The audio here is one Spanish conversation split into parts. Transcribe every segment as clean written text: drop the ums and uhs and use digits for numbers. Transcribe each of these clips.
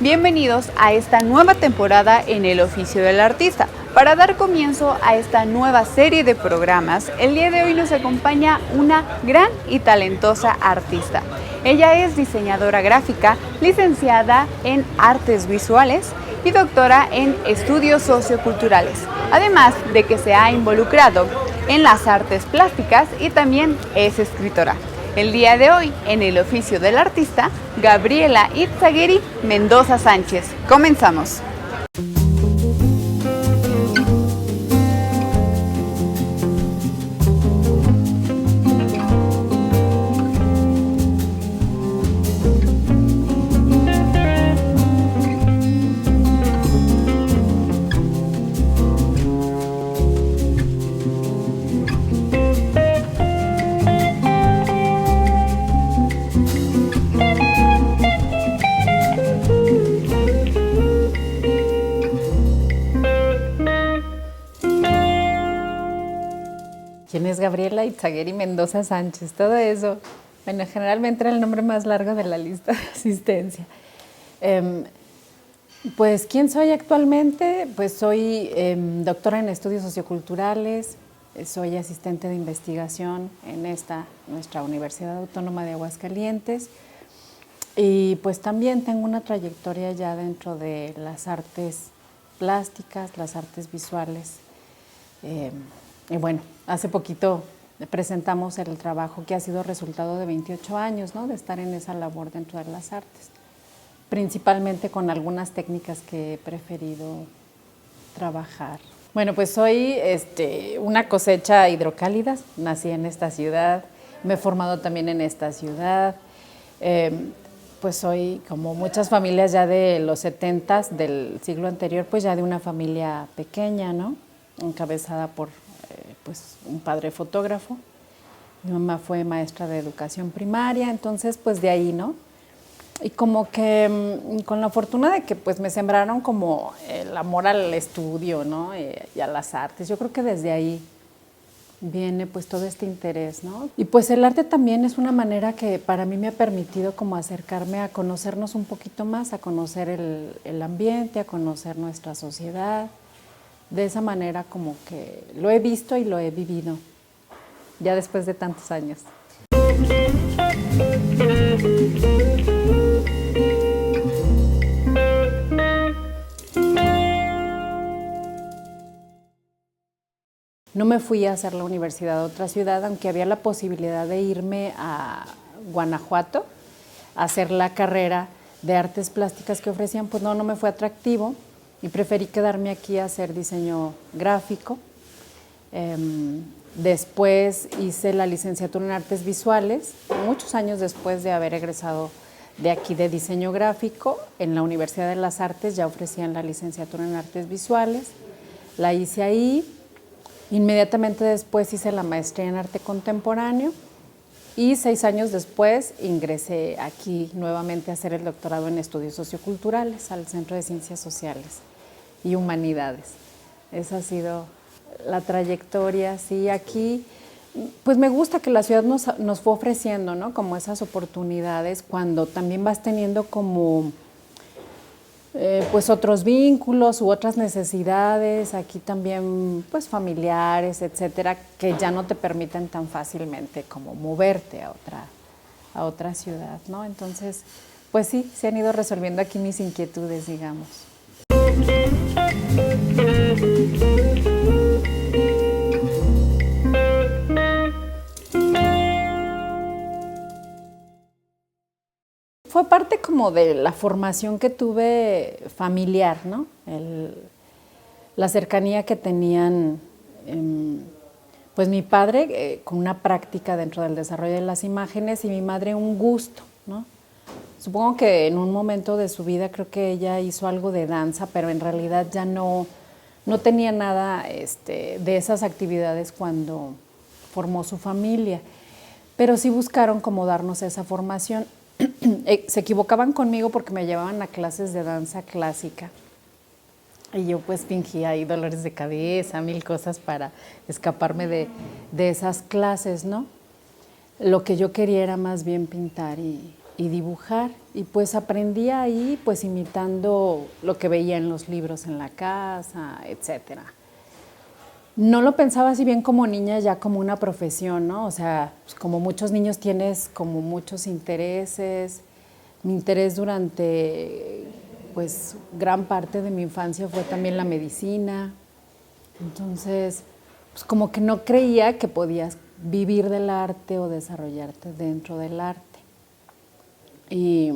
Bienvenidos a esta nueva temporada en el oficio del artista. Para dar comienzo a esta nueva serie de programas, el día de hoy nos acompaña una gran y talentosa artista. Ella es diseñadora gráfica, licenciada en artes visuales y doctora en estudios socioculturales, además de que se ha involucrado en las artes plásticas y también es escritora. El día de hoy, en el oficio del artista, Gabriela Izaguirre Mendoza Sánchez. Comenzamos. ¿Quién es Gabriela Izaguirre Mendoza Sánchez? Todo eso. Bueno, generalmente era el nombre más largo de la lista de asistencia. Pues, ¿quién soy actualmente? Pues soy doctora en estudios socioculturales, soy asistente de investigación en nuestra Universidad Autónoma de Aguascalientes y pues también tengo una trayectoria ya dentro de las artes plásticas, las artes visuales. Y bueno, hace poquito presentamos el trabajo que ha sido resultado de 28 años, ¿no? De estar en esa labor dentro de las artes, principalmente con algunas técnicas que he preferido trabajar. Bueno, pues soy una cosecha hidrocálida, nací en esta ciudad, me he formado también en esta ciudad, pues soy como muchas familias ya de los 70s del siglo anterior, pues ya de una familia pequeña, ¿no? Encabezada por pues un padre fotógrafo, mi mamá fue maestra de educación primaria, entonces pues de ahí, ¿no? Y como que con la fortuna de que pues me sembraron como el amor al estudio, ¿no? Y a las artes, yo creo que desde ahí viene pues todo este interés, ¿no? Y pues el arte también es una manera que para mí me ha permitido como acercarme a conocernos un poquito más, a conocer el ambiente, a conocer nuestra sociedad. De esa manera como que lo he visto y lo he vivido, ya después de tantos años. No me fui a hacer la universidad a otra ciudad, aunque había la posibilidad de irme a Guanajuato a hacer la carrera de artes plásticas que ofrecían, pues no me fue atractivo. Y preferí quedarme aquí a hacer diseño gráfico. Después hice la licenciatura en artes visuales, muchos años después de haber egresado de aquí de diseño gráfico. En la Universidad de las Artes ya ofrecían la licenciatura en artes visuales, la hice ahí. Inmediatamente después hice la maestría en arte contemporáneo y 6 años después ingresé aquí nuevamente a hacer el doctorado en estudios socioculturales al Centro de Ciencias Sociales y Humanidades. Esa ha sido la trayectoria, sí, aquí pues me gusta que la ciudad nos fue ofreciendo, ¿no? Como esas oportunidades cuando también vas teniendo como pues otros vínculos u otras necesidades, aquí también pues familiares, etcétera, que ya no te permiten tan fácilmente como moverte a otra ciudad, ¿no? Entonces, pues sí, se han ido resolviendo aquí mis inquietudes, digamos. Fue parte como de la formación que tuve familiar, ¿no? La cercanía que tenían pues mi padre con una práctica dentro del desarrollo de las imágenes y mi madre un gusto, ¿no? Supongo que en un momento de su vida creo que ella hizo algo de danza, pero en realidad ya no tenía nada de esas actividades cuando formó su familia. Pero sí buscaron como darnos esa formación. Se equivocaban conmigo porque me llevaban a clases de danza clásica. Y yo pues fingía ahí dolores de cabeza, 1000 cosas para escaparme de esas clases, ¿no? Lo que yo quería era más bien pintar y dibujar. Y pues aprendí ahí pues imitando lo que veía en los libros en la casa, etcétera. No lo pensaba así bien como niña, ya como una profesión, ¿no? O sea, pues como muchos niños tienes como muchos intereses. Mi interés durante pues gran parte de mi infancia fue también la medicina. Entonces, pues como que no creía que podías vivir del arte o desarrollarte dentro del arte. Y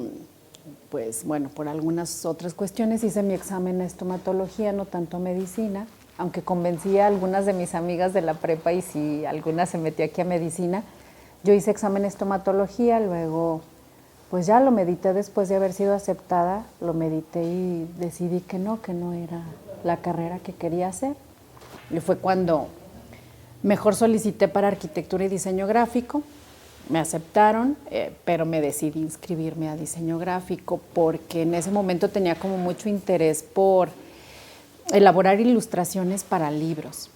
pues bueno, por algunas otras cuestiones hice mi examen de estomatología, no tanto medicina, aunque convencí a algunas de mis amigas de la prepa y si alguna se metió aquí a medicina. Yo hice examen de estomatología, luego pues ya lo medité después de haber sido aceptada, lo medité y decidí que no era la carrera que quería hacer. Y fue cuando mejor solicité para arquitectura y diseño gráfico, me aceptaron, pero me decidí inscribirme a diseño gráfico porque en ese momento tenía como mucho interés por elaborar ilustraciones para libros.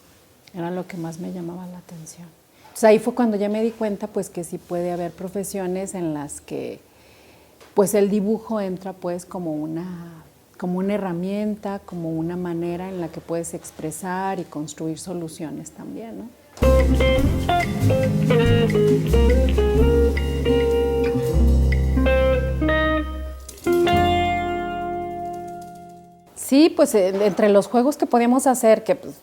Era lo que más me llamaba la atención. Entonces ahí fue cuando ya me di cuenta pues que sí puede haber profesiones en las que pues el dibujo entra pues como una herramienta, como una manera en la que puedes expresar y construir soluciones también, ¿no? Sí, pues entre los juegos que podíamos hacer, que pues,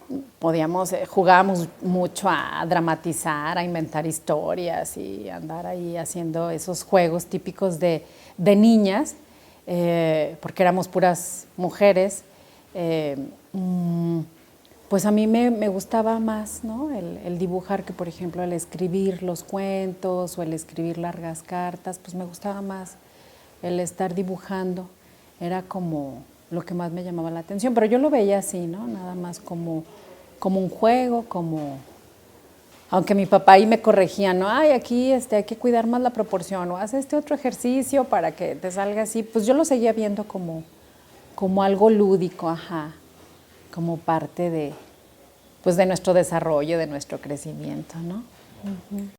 jugábamos mucho a dramatizar, a inventar historias y andar ahí haciendo esos juegos típicos de niñas, porque éramos puras mujeres. Pues a mí me gustaba más, ¿no? El dibujar que, por ejemplo, el escribir los cuentos o el escribir largas cartas, pues me gustaba más el estar dibujando. Era como lo que más me llamaba la atención, pero yo lo veía así, ¿no? Nada más como un juego, aunque mi papá ahí me corregía, ¿no? Ay, aquí hay que cuidar más la proporción, o haz este otro ejercicio para que te salga así. Pues yo lo seguía viendo como algo lúdico, ajá, como parte de nuestro desarrollo, de nuestro crecimiento, ¿no? Uh-huh.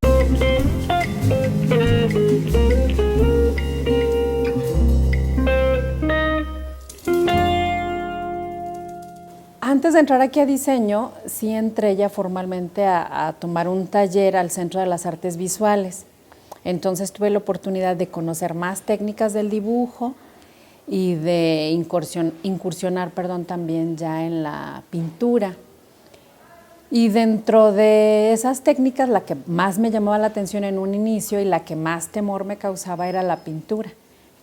Antes de entrar aquí a diseño, sí entré ya formalmente a tomar un taller al Centro de las Artes Visuales. Entonces tuve la oportunidad de conocer más técnicas del dibujo y de incursionar también ya en la pintura. Y dentro de esas técnicas, la que más me llamaba la atención en un inicio y la que más temor me causaba era la pintura.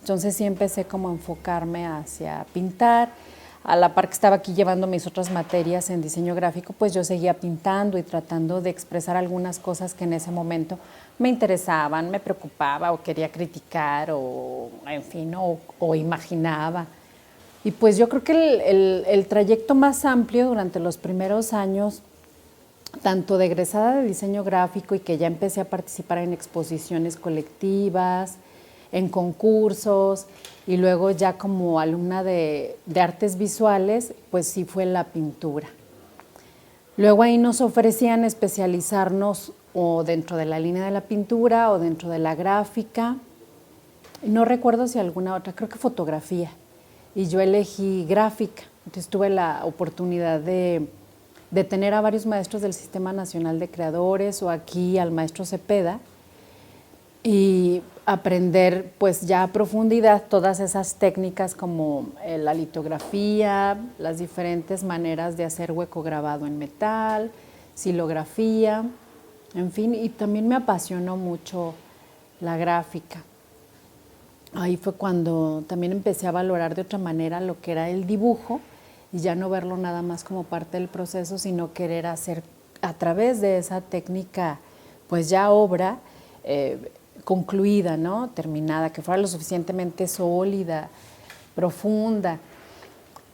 Entonces sí empecé como a enfocarme hacia pintar. A la par que estaba aquí llevando mis otras materias en diseño gráfico, pues yo seguía pintando y tratando de expresar algunas cosas que en ese momento me interesaban, me preocupaba o quería criticar o, en fin, o imaginaba. Y pues yo creo que el trayecto más amplio durante los primeros años, tanto de egresada de diseño gráfico y que ya empecé a participar en exposiciones colectivas, en concursos y luego ya como alumna de artes visuales, pues sí fue la pintura. Luego ahí nos ofrecían especializarnos o dentro de la línea de la pintura o dentro de la gráfica. No recuerdo si alguna otra, creo que fotografía. Y yo elegí gráfica. Entonces tuve la oportunidad de tener a varios maestros del Sistema Nacional de Creadores o aquí al maestro Cepeda y aprender pues ya a profundidad todas esas técnicas como la litografía, las diferentes maneras de hacer hueco grabado en metal, silografía, en fin, y también me apasionó mucho la gráfica. Ahí fue cuando también empecé a valorar de otra manera lo que era el dibujo y ya no verlo nada más como parte del proceso, sino querer hacer a través de esa técnica pues ya obra concluida, ¿no? Terminada, que fuera lo suficientemente sólida, profunda.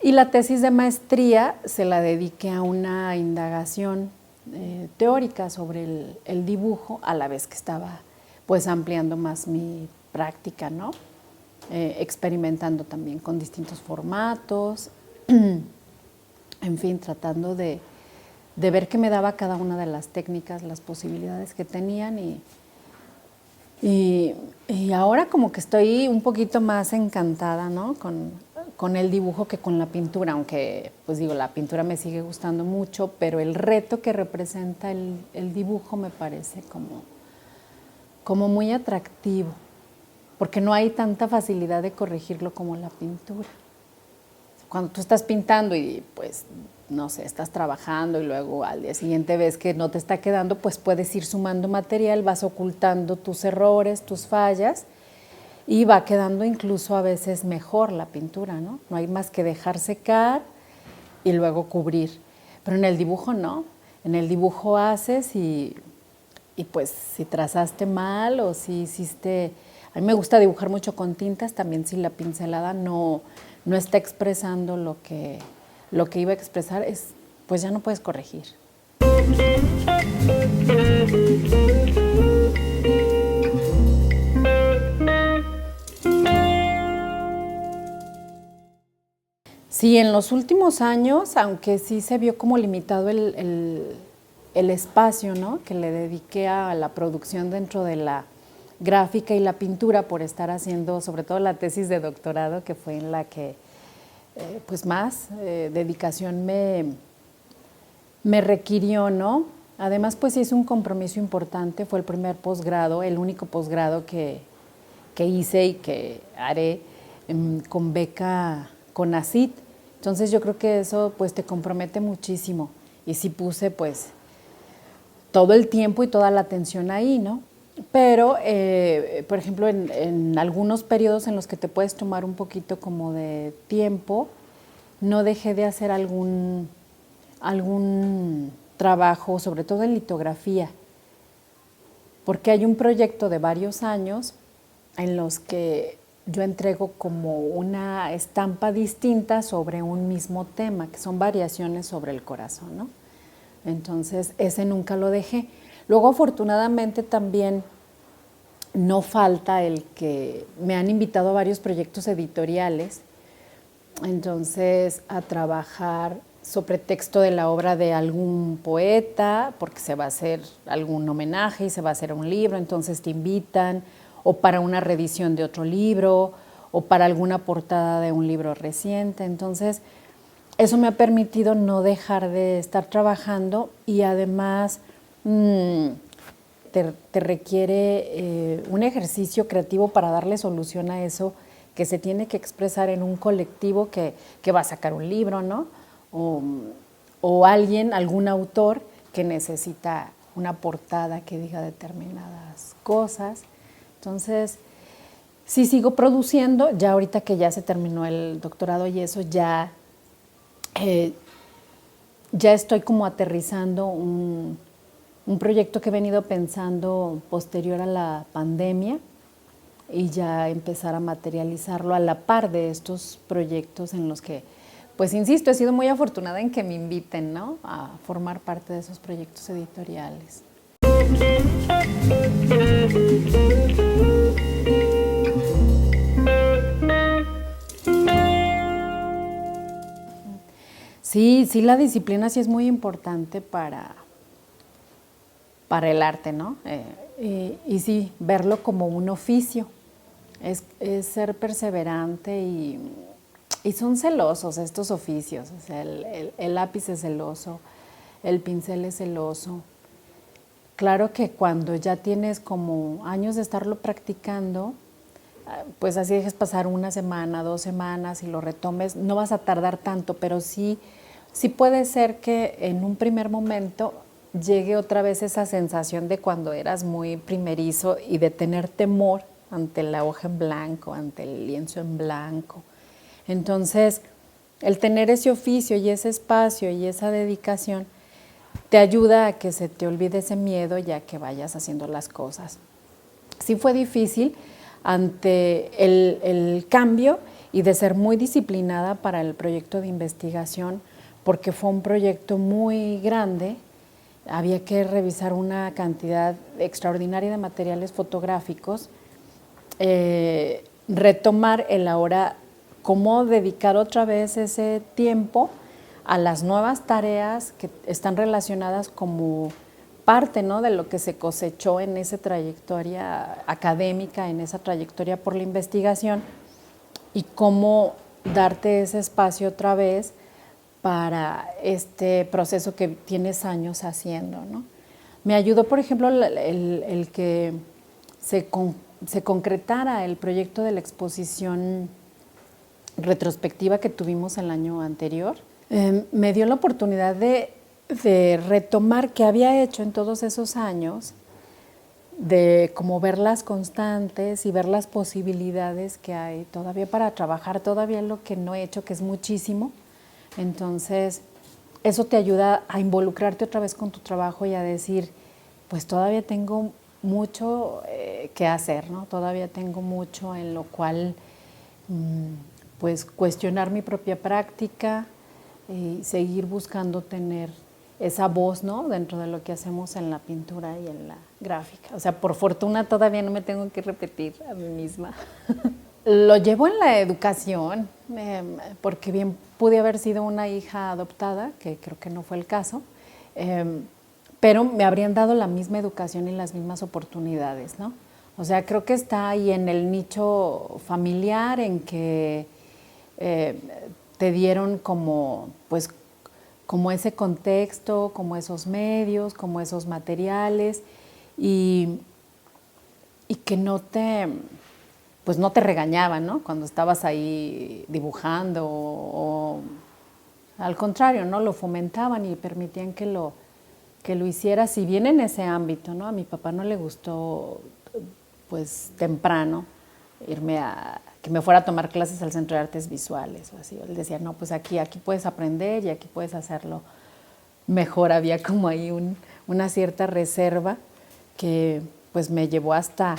Y la tesis de maestría se la dediqué a una indagación teórica sobre el dibujo, a la vez que estaba pues ampliando más mi práctica, ¿no? Experimentando también con distintos formatos, en fin, tratando de ver qué me daba cada una de las técnicas, las posibilidades que tenían y Y ahora como que estoy un poquito más encantada, ¿no? Con el dibujo que con la pintura, aunque pues digo, la pintura me sigue gustando mucho, pero el reto que representa el dibujo me parece como muy atractivo, porque no hay tanta facilidad de corregirlo como la pintura. Cuando tú estás pintando y pues, no sé, estás trabajando y luego al día siguiente ves que no te está quedando, pues puedes ir sumando material, vas ocultando tus errores, tus fallas y va quedando incluso a veces mejor la pintura, ¿no? No hay más que dejar secar y luego cubrir. Pero en el dibujo no. En el dibujo haces y pues si trazaste mal o si hiciste... A mí me gusta dibujar mucho con tintas, también si la pincelada no está expresando lo que iba a expresar, pues ya no puedes corregir. Sí, en los últimos años, aunque sí se vio como limitado el espacio, ¿no?, que le dediqué a la producción dentro de la gráfica y la pintura por estar haciendo sobre todo la tesis de doctorado, que fue en la que pues más dedicación me requirió, ¿no? Además, pues hice un compromiso importante, fue el primer posgrado, el único posgrado que hice y que haré con beca CONACYT. Entonces yo creo que eso pues te compromete muchísimo y sí puse pues todo el tiempo y toda la atención ahí, ¿no? Pero, por ejemplo, en algunos periodos en los que te puedes tomar un poquito como de tiempo, no dejé de hacer algún trabajo, sobre todo en litografía, porque hay un proyecto de varios años en los que yo entrego como una estampa distinta sobre un mismo tema, que son variaciones sobre el corazón, ¿no? Entonces, ese nunca lo dejé. Luego, afortunadamente, también no falta el que me han invitado a varios proyectos editoriales, entonces a trabajar sobre texto de la obra de algún poeta, porque se va a hacer algún homenaje y se va a hacer un libro, entonces te invitan, o para una reedición de otro libro, o para alguna portada de un libro reciente. Entonces, eso me ha permitido no dejar de estar trabajando y además te requiere un ejercicio creativo para darle solución a eso que se tiene que expresar en un colectivo que va a sacar un libro, ¿no? O alguien, algún autor que necesita una portada que diga determinadas cosas. Entonces, sí sigo produciendo, ya ahorita que ya se terminó el doctorado y eso, ya estoy como aterrizando un proyecto que he venido pensando posterior a la pandemia y ya empezar a materializarlo a la par de estos proyectos en los que, pues insisto, he sido muy afortunada en que me inviten, ¿no?, a formar parte de esos proyectos editoriales. Sí, la disciplina sí es muy importante para el arte, ¿no? Y sí, verlo como un oficio, es ser perseverante y son celosos estos oficios, o sea, el lápiz es celoso, el pincel es celoso. Claro que cuando ya tienes como años de estarlo practicando, pues así dejes pasar una semana, 2 semanas y lo retomes, no vas a tardar tanto, pero sí puede ser que en un primer momento llegue otra vez esa sensación de cuando eras muy primerizo y de tener temor ante la hoja en blanco, ante el lienzo en blanco. Entonces, el tener ese oficio y ese espacio y esa dedicación te ayuda a que se te olvide ese miedo ya que vayas haciendo las cosas. Sí fue difícil ante el cambio y de ser muy disciplinada para el proyecto de investigación, porque fue un proyecto muy grande, había que revisar una cantidad extraordinaria de materiales fotográficos, retomar el ahora, cómo dedicar otra vez ese tiempo a las nuevas tareas que están relacionadas como parte, ¿no?, de lo que se cosechó en esa trayectoria académica, en esa trayectoria por la investigación, y cómo darte ese espacio otra vez para este proceso que tienes años haciendo, ¿no? Me ayudó, por ejemplo, el que se concretara el proyecto de la exposición retrospectiva que tuvimos el año anterior. Me dio la oportunidad de retomar qué había hecho en todos esos años, de como ver las constantes y ver las posibilidades que hay todavía para trabajar, todavía lo que no he hecho, que es muchísimo. Entonces, eso te ayuda a involucrarte otra vez con tu trabajo y a decir, pues todavía tengo mucho que hacer, ¿no? Todavía tengo mucho en lo cual pues cuestionar mi propia práctica y seguir buscando tener esa voz, ¿no?, dentro de lo que hacemos en la pintura y en la gráfica. O sea, por fortuna todavía no me tengo que repetir a mí misma. Lo llevo en la educación, porque bien pude haber sido una hija adoptada, que creo que no fue el caso, pero me habrían dado la misma educación y las mismas oportunidades, ¿no? O sea, creo que está ahí en el nicho familiar, en que te dieron como, pues, como ese contexto, como esos medios, como esos materiales, y que no te regañaban, ¿no?, cuando estabas ahí dibujando, o al contrario, ¿no?, lo fomentaban y permitían que lo hicieras, si bien en ese ámbito, ¿no? A mi papá no le gustó, pues, temprano que me fuera a tomar clases al Centro de Artes Visuales o así. Él decía, no, pues aquí puedes aprender y aquí puedes hacerlo mejor. Había como ahí una cierta reserva que pues me llevó hasta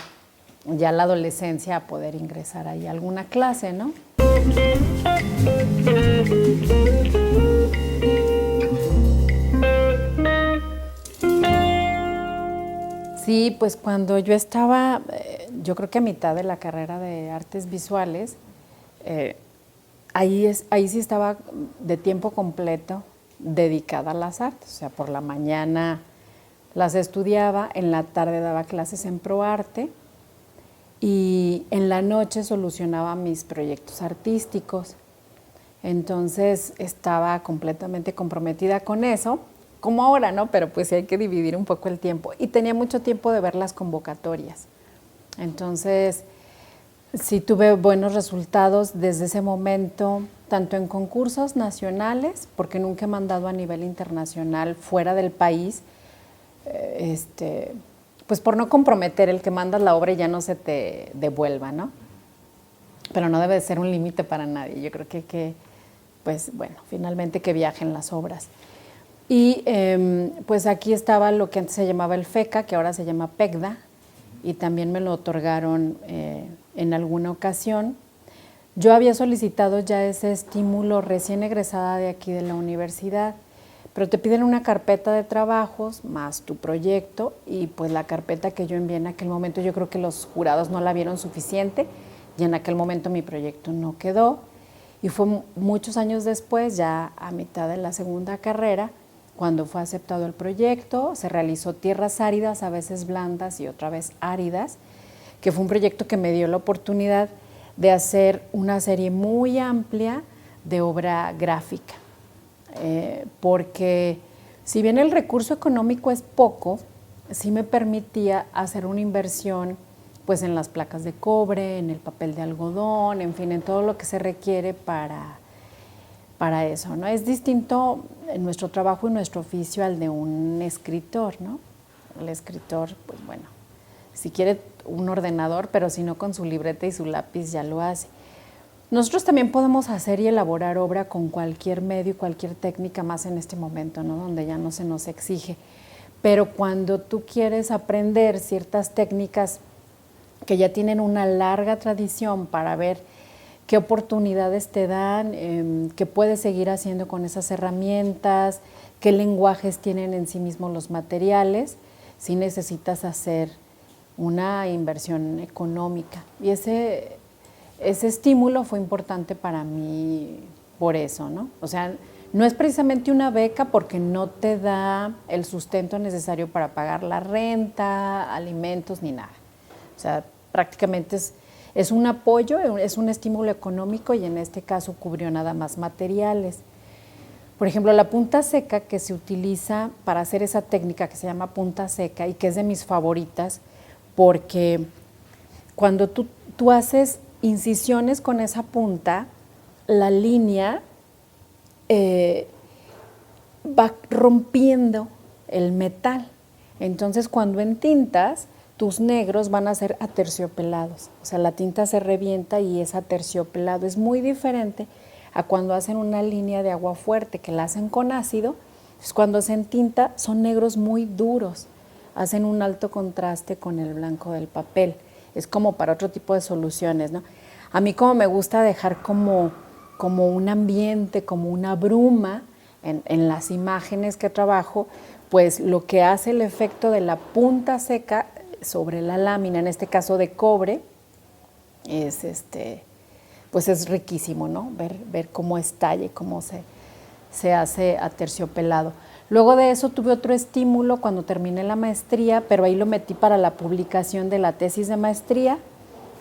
ya la adolescencia a poder ingresar ahí a alguna clase, ¿no? Sí, pues cuando yo estaba, yo creo que a mitad de la carrera de artes visuales, ahí sí estaba de tiempo completo dedicada a las artes. O sea, por la mañana las estudiaba, en la tarde daba clases en ProArte y en la noche solucionaba mis proyectos artísticos. Entonces estaba completamente comprometida con eso, como ahora, ¿no? Pero pues sí hay que dividir un poco el tiempo. Y tenía mucho tiempo de ver las convocatorias. Entonces, sí tuve buenos resultados desde ese momento, tanto en concursos nacionales, porque nunca he mandado a nivel internacional fuera del país, pues por no comprometer el que mandas la obra y ya no se te devuelva, ¿no? Pero no debe de ser un límite para nadie. Yo creo que pues bueno, finalmente que viajen las obras. Y pues aquí estaba lo que antes se llamaba el FECA, que ahora se llama PECDA, y también me lo otorgaron en alguna ocasión. Yo había solicitado ya ese estímulo recién egresada de aquí de la universidad, pero te piden una carpeta de trabajos más tu proyecto, y pues la carpeta que yo envié en aquel momento, yo creo que los jurados no la vieron suficiente, y en aquel momento mi proyecto no quedó. Y fue muchos años después, ya a mitad de la segunda carrera, cuando fue aceptado el proyecto. Se realizó Tierras Áridas, a veces blandas y otra vez áridas, que fue un proyecto que me dio la oportunidad de hacer una serie muy amplia de obra gráfica. Porque si bien el recurso económico es poco, sí me permitía hacer una inversión pues en las placas de cobre, en el papel de algodón, en fin, en todo lo que se requiere para eso, ¿no? Es distinto en nuestro trabajo y nuestro oficio al de un escritor, ¿no? El escritor, pues bueno, si quiere un ordenador, pero si no, con su libreta y su lápiz ya lo hace. Nosotros también podemos hacer y elaborar obra con cualquier medio y cualquier técnica, más en este momento, ¿no?, donde ya no se nos exige. Pero cuando tú quieres aprender ciertas técnicas que ya tienen una larga tradición para ver qué oportunidades te dan, qué puedes seguir haciendo con esas herramientas, qué lenguajes tienen en sí mismos los materiales, sí necesitas hacer una inversión económica. Y ese estímulo fue importante para mí por eso, ¿no? O sea, No es precisamente una beca porque no te da el sustento necesario para pagar la renta, alimentos ni nada. O sea, prácticamente es un apoyo, es un estímulo económico y en este caso cubrió nada más materiales. Por ejemplo, la punta seca que se utiliza para hacer esa técnica que se llama punta seca y que es de mis favoritas porque cuando tú haces incisiones con esa punta, la línea va rompiendo el metal. Entonces, cuando entintas, tus negros van a ser aterciopelados. O sea, la tinta se revienta y es aterciopelado. Es muy diferente a cuando hacen una línea de agua fuerte, que la hacen con ácido. Pues cuando se entinta, son negros muy duros. Hacen un alto contraste con el blanco del papel. Es como para otro tipo de soluciones, ¿no? A mí como me gusta dejar como un ambiente, como una bruma en las imágenes que trabajo, pues lo que hace el efecto de la punta seca sobre la lámina, en este caso de cobre, es pues es riquísimo, ¿no? Ver cómo estalla y cómo se hace aterciopelado. Luego de eso tuve otro estímulo cuando terminé la maestría, pero ahí lo metí para la publicación de la tesis de maestría.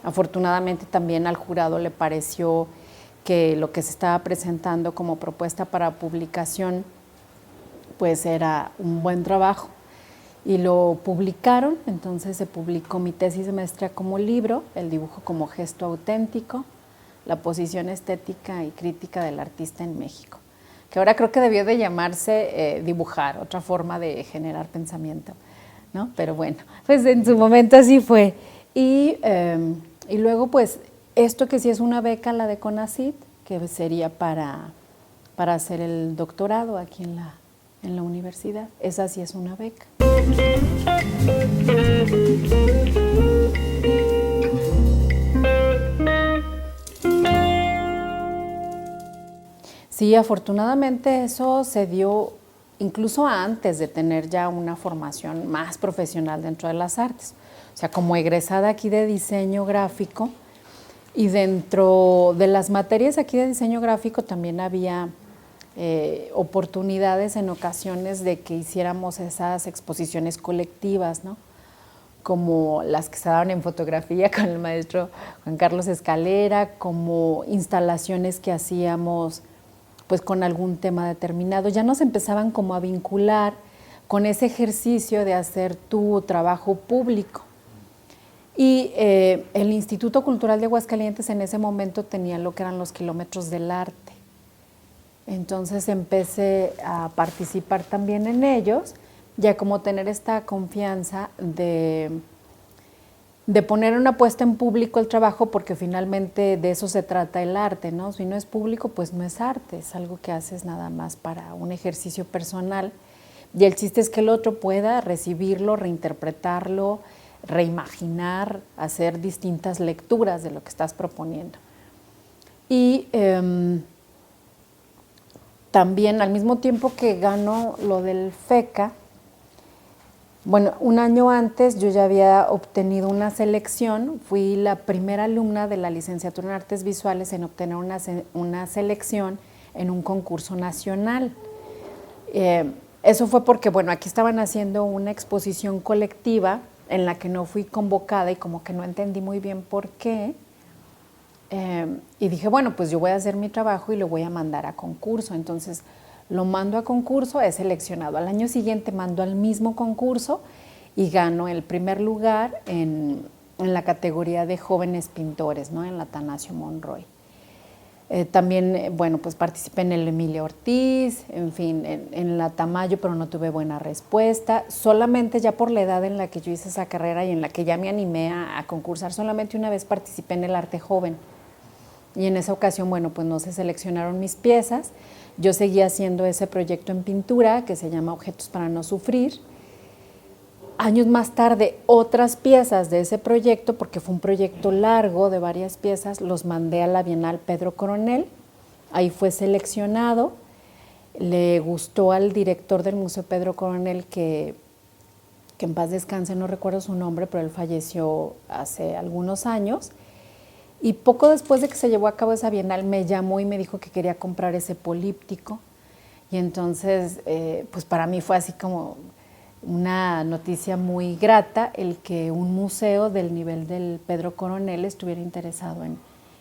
Afortunadamente también al jurado le pareció que lo que se estaba presentando como propuesta para publicación pues era un buen trabajo y lo publicaron. Entonces se publicó mi tesis de maestría como libro, el dibujo como gesto auténtico, la posición estética y crítica del artista en México, que ahora creo que debió de llamarse dibujar, otra forma de generar pensamiento, ¿no? Pero bueno, pues en su momento así fue. Y luego pues esto que sí es una beca, la de CONACYT, que sería para hacer el doctorado aquí en la universidad. Esa sí es una beca. Sí, afortunadamente eso se dio incluso antes de tener ya una formación más profesional dentro de las artes. O sea, como egresada aquí de diseño gráfico, y dentro de las materias aquí de diseño gráfico también había oportunidades en ocasiones de que hiciéramos esas exposiciones colectivas, ¿no? Como las que se daban en fotografía con el maestro Juan Carlos Escalera, como instalaciones que hacíamos pues con algún tema determinado. Ya nos empezaban como a vincular con ese ejercicio de hacer tu trabajo público. Y el Instituto Cultural de Aguascalientes en ese momento tenía lo que eran los kilómetros del arte. Entonces empecé a participar también en ellos, ya como tener esta confianza de poner una puesta en público el trabajo, porque finalmente de eso se trata el arte, ¿no? Si no es público, pues no es arte, es algo que haces nada más para un ejercicio personal. Y el chiste es que el otro pueda recibirlo, reinterpretarlo, reimaginar, hacer distintas lecturas de lo que estás proponiendo. Y también al mismo tiempo que gano lo del FECA, bueno, un año antes yo ya había obtenido una selección, fui la primera alumna de la licenciatura en Artes Visuales en obtener una selección en un concurso nacional. Eso fue porque, bueno, aquí estaban haciendo una exposición colectiva en la que no fui convocada y como que no entendí muy bien por qué. Y dije, bueno, pues yo voy a hacer mi trabajo y lo voy a mandar a concurso. Entonces lo mando a concurso, es seleccionado. Al año siguiente mando al mismo concurso y gano el primer lugar en la categoría de jóvenes pintores, ¿no? En la Atanasio Monroy. También, bueno, pues participé en el Emilia Ortiz, en fin, en la Tamayo, pero no tuve buena respuesta. Solamente ya por la edad en la que yo hice esa carrera y en la que ya me animé a concursar, solamente una vez participé en el Arte Joven. Y en esa ocasión, bueno, pues no se seleccionaron mis piezas. Yo seguí haciendo ese proyecto en pintura que se llama Objetos para no sufrir. Años más tarde, otras piezas de ese proyecto, porque fue un proyecto largo de varias piezas, los mandé a la Bienal Pedro Coronel. Ahí fue seleccionado. Le gustó al director del Museo Pedro Coronel, que en paz descanse, no recuerdo su nombre, pero él falleció hace algunos años. Y poco después de que se llevó a cabo esa Bienal, me llamó y me dijo que quería comprar ese políptico. Y entonces, pues para mí fue así como una noticia muy grata el que un museo del nivel del Pedro Coronel estuviera interesado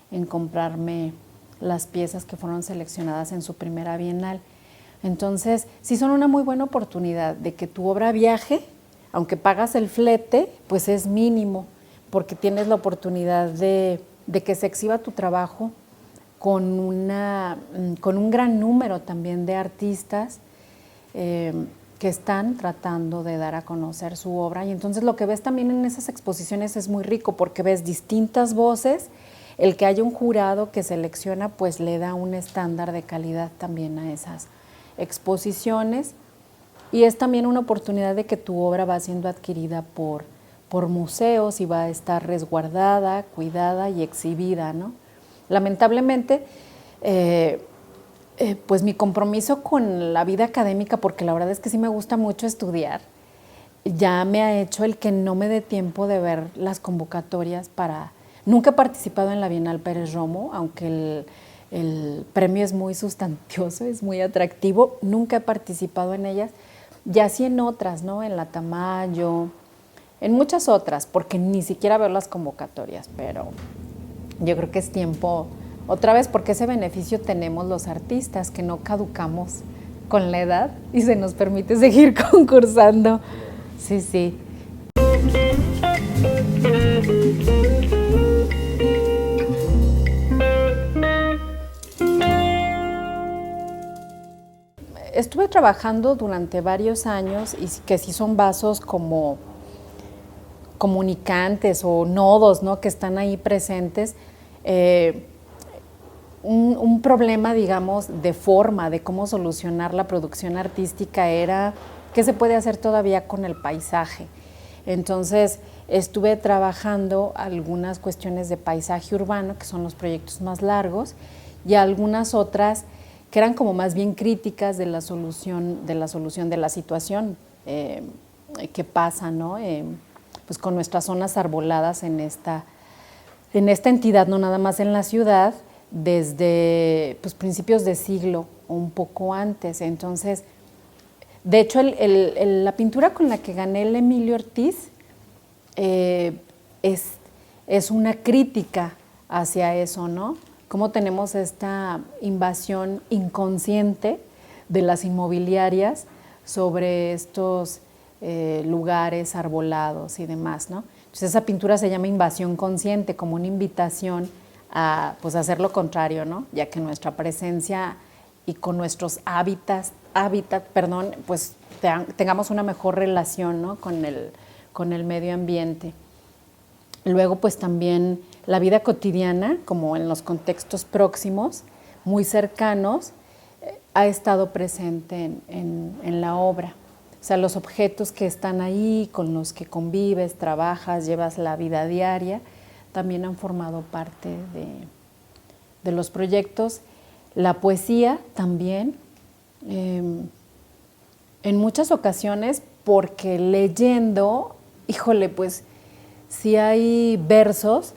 en comprarme las piezas que fueron seleccionadas en su primera bienal. Entonces, sí son una muy buena oportunidad de que tu obra viaje, aunque pagas el flete, pues es mínimo, porque tienes la oportunidad de que se exhiba tu trabajo con un gran número también de artistas que están tratando de dar a conocer su obra. Y entonces lo que ves también en esas exposiciones es muy rico, porque ves distintas voces. El que haya un jurado que selecciona, pues le da un estándar de calidad también a esas exposiciones, y es también una oportunidad de que tu obra va siendo adquirida por museos y va a estar resguardada, cuidada y exhibida, ¿no? Lamentablemente, pues mi compromiso con la vida académica, porque la verdad es que sí me gusta mucho estudiar, ya me ha hecho el que no me dé tiempo de ver las convocatorias para... Nunca he participado en la Bienal Pérez Romo, aunque el premio es muy sustancioso, es muy atractivo. Nunca he participado en ellas, ya sí en otras, ¿no? En la Tamayo, en muchas otras, porque ni siquiera veo las convocatorias, pero yo creo que es tiempo, otra vez, porque ese beneficio tenemos los artistas, que no caducamos con la edad y se nos permite seguir concursando. Sí, sí. Estuve trabajando durante varios años, y que sí son vasos como comunicantes o nodos, ¿no?, que están ahí presentes. Un problema, digamos, de forma, de cómo solucionar la producción artística era qué se puede hacer todavía con el paisaje. Entonces, estuve trabajando algunas cuestiones de paisaje urbano, que son los proyectos más largos, y algunas otras que eran como más bien críticas de la solución de la situación que pasa, ¿no? Pues con nuestras zonas arboladas en esta entidad, no nada más en la ciudad, desde pues, principios de siglo o un poco antes. Entonces, de hecho, la pintura con la que gané el Emilio Ortiz es una crítica hacia eso, ¿no? Cómo tenemos esta invasión inconsciente de las inmobiliarias sobre estos lugares arbolados y demás, ¿no? Entonces esa pintura se llama Invasión Consciente, como una invitación a pues, hacer lo contrario, ¿no? Ya que nuestra presencia y con nuestros hábitat, pues tengamos una mejor relación, ¿no?, con el medio ambiente. Luego, pues también la vida cotidiana, como en los contextos próximos, muy cercanos, ha estado presente en la obra. O sea, los objetos que están ahí, con los que convives, trabajas, llevas la vida diaria, también han formado parte de los proyectos. La poesía también, en muchas ocasiones, porque leyendo, híjole, pues sí hay versos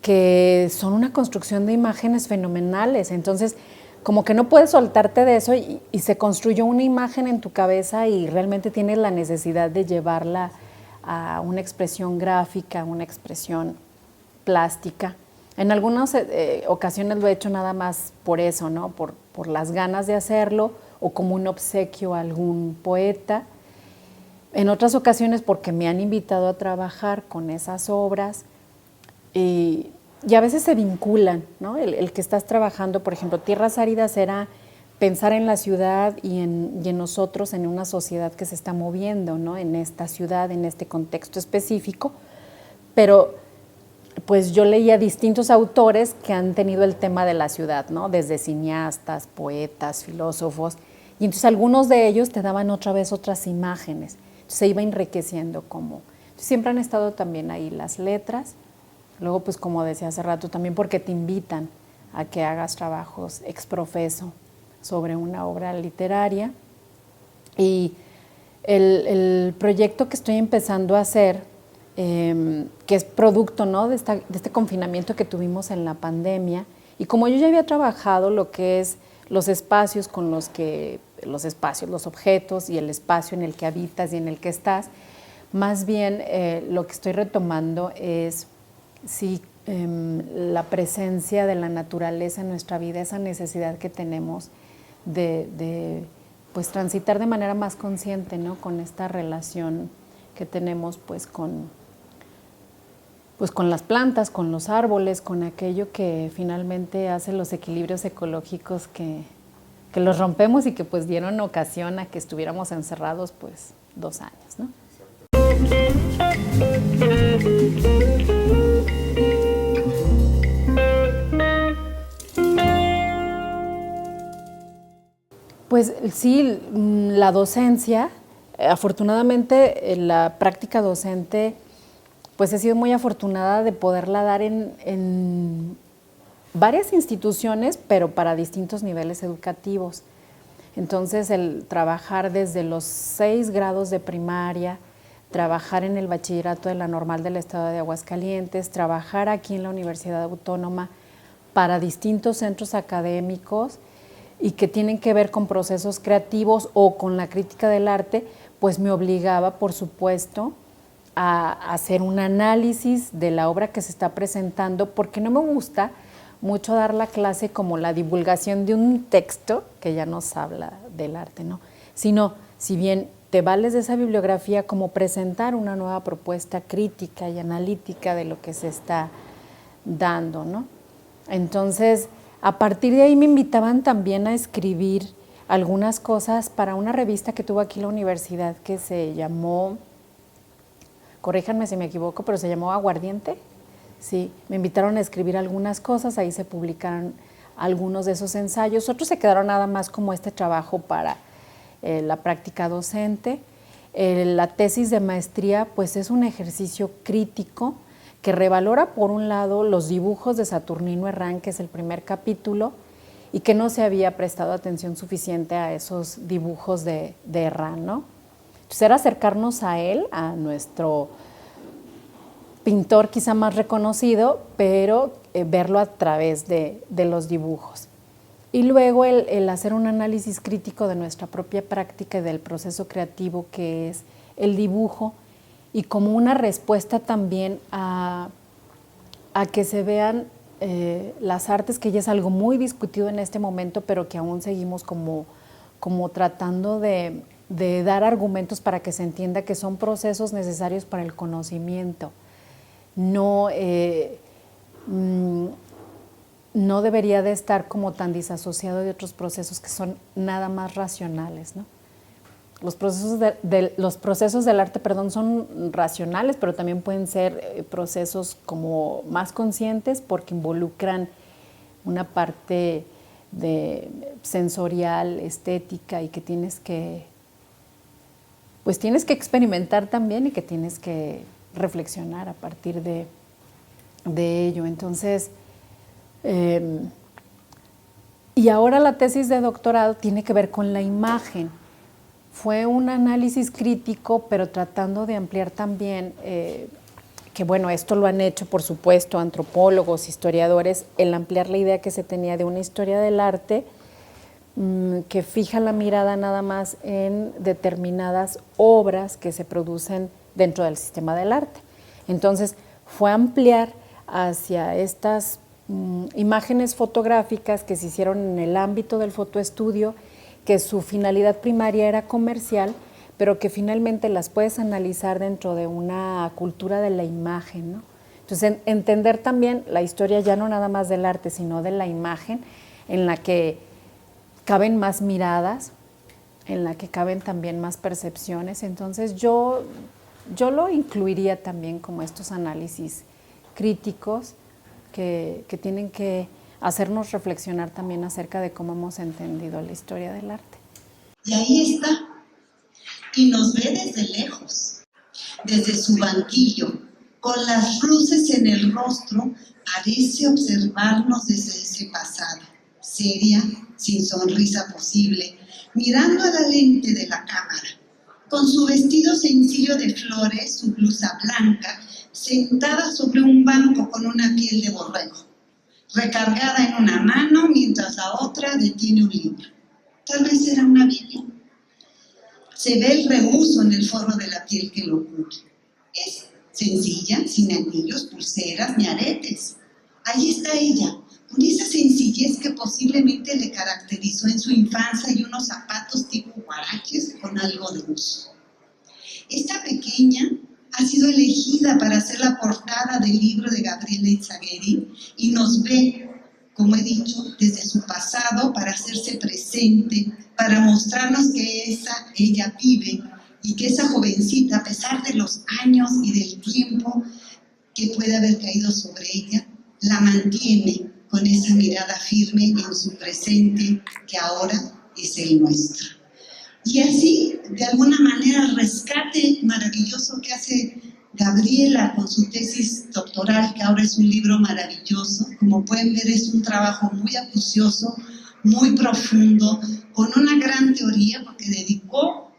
que son una construcción de imágenes fenomenales. Entonces, como que no puedes soltarte de eso y se construyó una imagen en tu cabeza y realmente tienes la necesidad de llevarla a una expresión gráfica, una expresión plástica. En algunas ocasiones lo he hecho nada más por eso, ¿no? Por las ganas de hacerlo o como un obsequio a algún poeta. En otras ocasiones porque me han invitado a trabajar con esas obras y a veces se vinculan, ¿no? El que estás trabajando, por ejemplo, Tierras Áridas era pensar en la ciudad y en nosotros, en una sociedad que se está moviendo, ¿no?, en esta ciudad, en este contexto específico, pero pues yo leía distintos autores que han tenido el tema de la ciudad, ¿no?, desde cineastas, poetas, filósofos, y entonces algunos de ellos te daban otra vez otras imágenes, entonces se iba enriqueciendo como. Entonces, siempre han estado también ahí las letras, luego pues como decía hace rato, también porque te invitan a que hagas trabajos ex profeso sobre una obra literaria, y el proyecto que estoy empezando a hacer, que es producto, ¿no?, de este confinamiento que tuvimos en la pandemia, y como yo ya había trabajado lo que es los espacios con los que los espacios, los objetos y el espacio en el que habitas y en el que estás. Más bien lo que estoy retomando es la presencia de la naturaleza en nuestra vida, esa necesidad que tenemos de pues transitar de manera más consciente, ¿no? Con esta relación que tenemos pues con las plantas, con los árboles, con aquello que finalmente hace los equilibrios ecológicos que los rompemos y que pues dieron ocasión a que estuviéramos encerrados pues 2 años, ¿no? Pues sí, la docencia, afortunadamente la práctica docente, pues he sido muy afortunada de poderla dar en varias instituciones, pero para distintos niveles educativos. Entonces, el trabajar desde los 6 grados de primaria, trabajar en el bachillerato de la Normal del Estado de Aguascalientes, trabajar aquí en la Universidad Autónoma para distintos centros académicos y que tienen que ver con procesos creativos o con la crítica del arte, pues me obligaba, por supuesto, a hacer un análisis de la obra que se está presentando, porque no me gusta mucho dar la clase como la divulgación de un texto que ya nos habla del arte, ¿no? Sino, si bien te vales de esa bibliografía, como presentar una nueva propuesta crítica y analítica de lo que se está dando, ¿no? Entonces, a partir de ahí me invitaban también a escribir algunas cosas para una revista que tuvo aquí la universidad que se llamó, corríjanme si me equivoco, pero se llamó Aguardiente. Sí, me invitaron a escribir algunas cosas, ahí se publicaron algunos de esos ensayos, otros se quedaron nada más como este trabajo para la práctica docente. La tesis de maestría pues es un ejercicio crítico que revalora por un lado los dibujos de Saturnino Herrán, que es el primer capítulo, y que no se había prestado atención suficiente a esos dibujos de Herrán, ¿no? Entonces era acercarnos a él, a nuestro pintor quizá más reconocido, pero verlo a través de los dibujos. Y luego el hacer un análisis crítico de nuestra propia práctica y del proceso creativo que es el dibujo, y como una respuesta también a que se vean las artes, que ya es algo muy discutido en este momento, pero que aún seguimos como tratando de dar argumentos para que se entienda que son procesos necesarios para el conocimiento. No debería de estar como tan disasociado de otros procesos que son nada más racionales, ¿no? Los procesos del arte, son racionales, pero también pueden ser procesos como más conscientes porque involucran una parte de sensorial, estética, y que tienes que experimentar también y que tienes que reflexionar a partir de ello. Entonces, y ahora la tesis de doctorado tiene que ver con la imagen. Fue un análisis crítico, pero tratando de ampliar también, que bueno, esto lo han hecho, por supuesto, antropólogos, historiadores, el ampliar la idea que se tenía de una historia del arte que fija la mirada nada más en determinadas obras que se producen dentro del sistema del arte. Entonces, fue ampliar hacia estas imágenes fotográficas que se hicieron en el ámbito del fotoestudio, que su finalidad primaria era comercial, pero que finalmente las puedes analizar dentro de una cultura de la imagen, ¿no? Entonces, entender también la historia ya no nada más del arte, sino de la imagen, en la que caben más miradas, en la que caben también más percepciones. Entonces, yo lo incluiría también como estos análisis críticos que tienen que hacernos reflexionar también acerca de cómo hemos entendido la historia del arte. Y ahí está, y nos ve desde lejos, desde su banquillo, con las luces en el rostro, parece observarnos desde ese pasado, seria, sin sonrisa posible, mirando a la lente de la cámara, con su vestido sencillo de flores, su blusa blanca, sentada sobre un banco con una piel de borrego, recargada en una mano mientras la otra detiene un libro. Tal vez era una Biblia. Se ve el reuso en el forro de la piel que lo cubre. Es sencilla, sin anillos, pulseras ni aretes. Ahí está ella, con esa sencillez que posiblemente le caracterizó en su infancia y unos zapatos tipo guaraches con algo de uso. Esta pequeña ha sido elegida para hacer la portada del libro de Gabriela Izagirre y nos ve, como he dicho, desde su pasado para hacerse presente, para mostrarnos que ella vive y que esa jovencita, a pesar de los años y del tiempo que puede haber caído sobre ella, la mantiene con esa mirada firme en su presente que ahora es el nuestro. Y así, de alguna manera, el rescate maravilloso que hace Gabriela con su tesis doctoral, que ahora es un libro maravilloso, como pueden ver es un trabajo muy acucioso, muy profundo, con una gran teoría, porque dedicó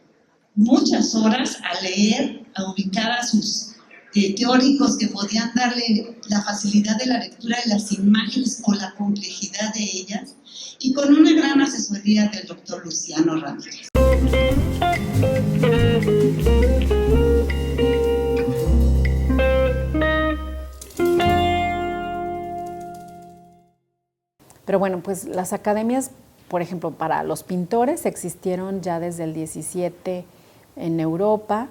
muchas horas a leer, a ubicar a sus teóricos que podían darle la facilidad de la lectura de las imágenes con la complejidad de ellas, y con una gran asesoría del doctor Luciano Ramírez. Pero bueno, pues las academias, por ejemplo, para los pintores existieron ya desde el 17 en Europa.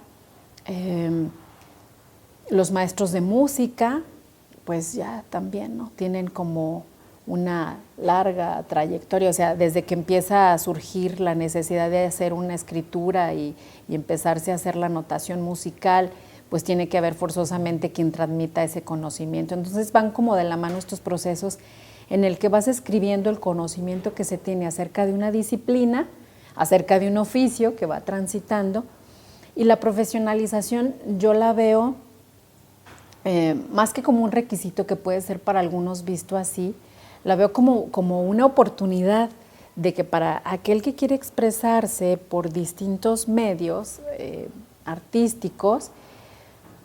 Los maestros de música, pues ya también, ¿no? Tienen como una larga trayectoria, o sea, desde que empieza a surgir la necesidad de hacer una escritura y empezarse a hacer la notación musical, pues tiene que haber forzosamente quien transmita ese conocimiento. Entonces van como de la mano estos procesos en el que vas escribiendo el conocimiento que se tiene acerca de una disciplina, acerca de un oficio que va transitando, y la profesionalización yo la veo más que como un requisito que puede ser para algunos visto así, la veo como una oportunidad de que para aquel que quiere expresarse por distintos medios artísticos,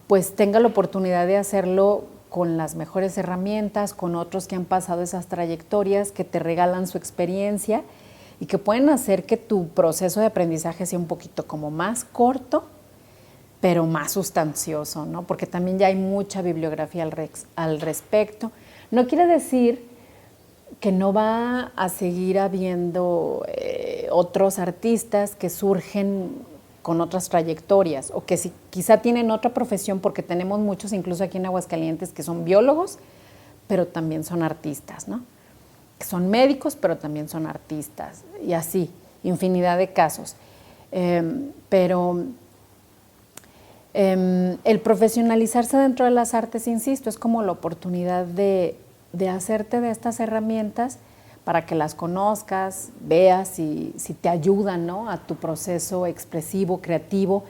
pues tenga la oportunidad de hacerlo con las mejores herramientas, con otros que han pasado esas trayectorias, que te regalan su experiencia y que pueden hacer que tu proceso de aprendizaje sea un poquito como más corto, pero más sustancioso, ¿no? Porque también ya hay mucha bibliografía al respecto. No quiere decir que no va a seguir habiendo otros artistas que surgen con otras trayectorias o que si, quizá tienen otra profesión, porque tenemos muchos, incluso aquí en Aguascalientes, que son biólogos, pero también son artistas, ¿no? Que son médicos, pero también son artistas, y así, infinidad de casos. Pero el profesionalizarse dentro de las artes, insisto, es como la oportunidad de hacerte de estas herramientas para que las conozcas, veas si te ayudan, ¿no?, a tu proceso expresivo, creativo,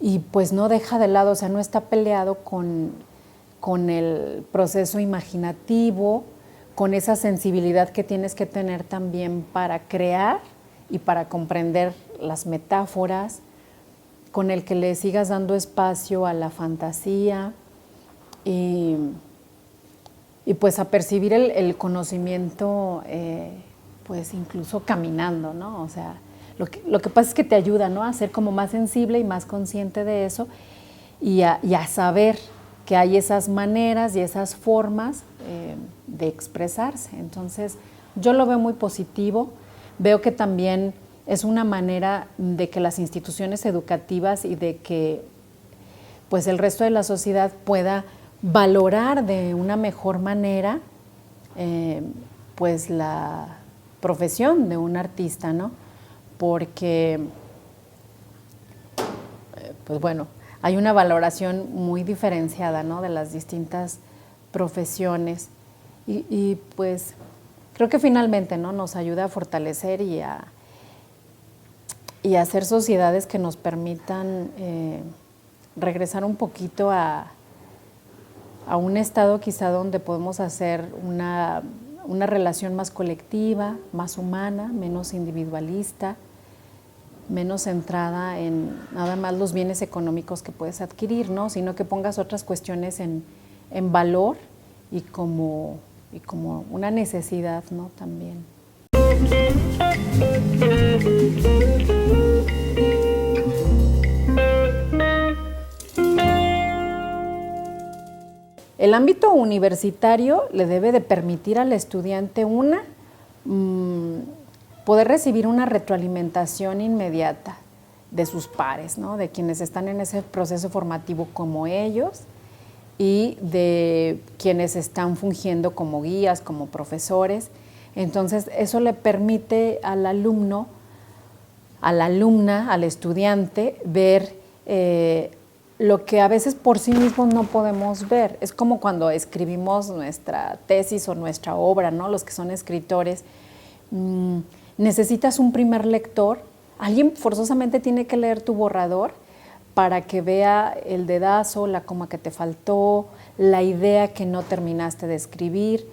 y pues no deja de lado, o sea, no está peleado con el proceso imaginativo, con esa sensibilidad que tienes que tener también para crear y para comprender las metáforas, con el que le sigas dando espacio a la fantasía y pues a percibir el conocimiento, pues incluso caminando, ¿no? O sea, lo que pasa es que te ayuda, ¿no?, a ser como más sensible y más consciente de eso y a saber que hay esas maneras y esas formas de expresarse. Entonces, yo lo veo muy positivo, veo que también es una manera de que las instituciones educativas y de que pues el resto de la sociedad pueda valorar de una mejor manera pues la profesión de un artista, ¿no? Porque pues bueno, hay una valoración muy diferenciada, ¿no?, de las distintas profesiones y pues creo que finalmente, ¿no?, nos ayuda a fortalecer y a hacer sociedades que nos permitan regresar un poquito a un estado quizá donde podemos hacer una relación más colectiva, más humana, menos individualista, menos centrada en nada más los bienes económicos que puedes adquirir, ¿no?, sino que pongas otras cuestiones en valor y como una necesidad, ¿no?, también. el ámbito universitario le debe de permitir al estudiante poder recibir una retroalimentación inmediata de sus pares, ¿no? De quienes están en ese proceso formativo como ellos y de quienes están fungiendo como guías, como profesores. Entonces, eso le permite al alumno, a la alumna, al estudiante, ver lo que a veces por sí mismos no podemos ver. Es como cuando escribimos nuestra tesis o nuestra obra, ¿no? Los que son escritores, necesitas un primer lector. Alguien forzosamente tiene que leer tu borrador para que vea el dedazo, la coma que te faltó, la idea que no terminaste de escribir.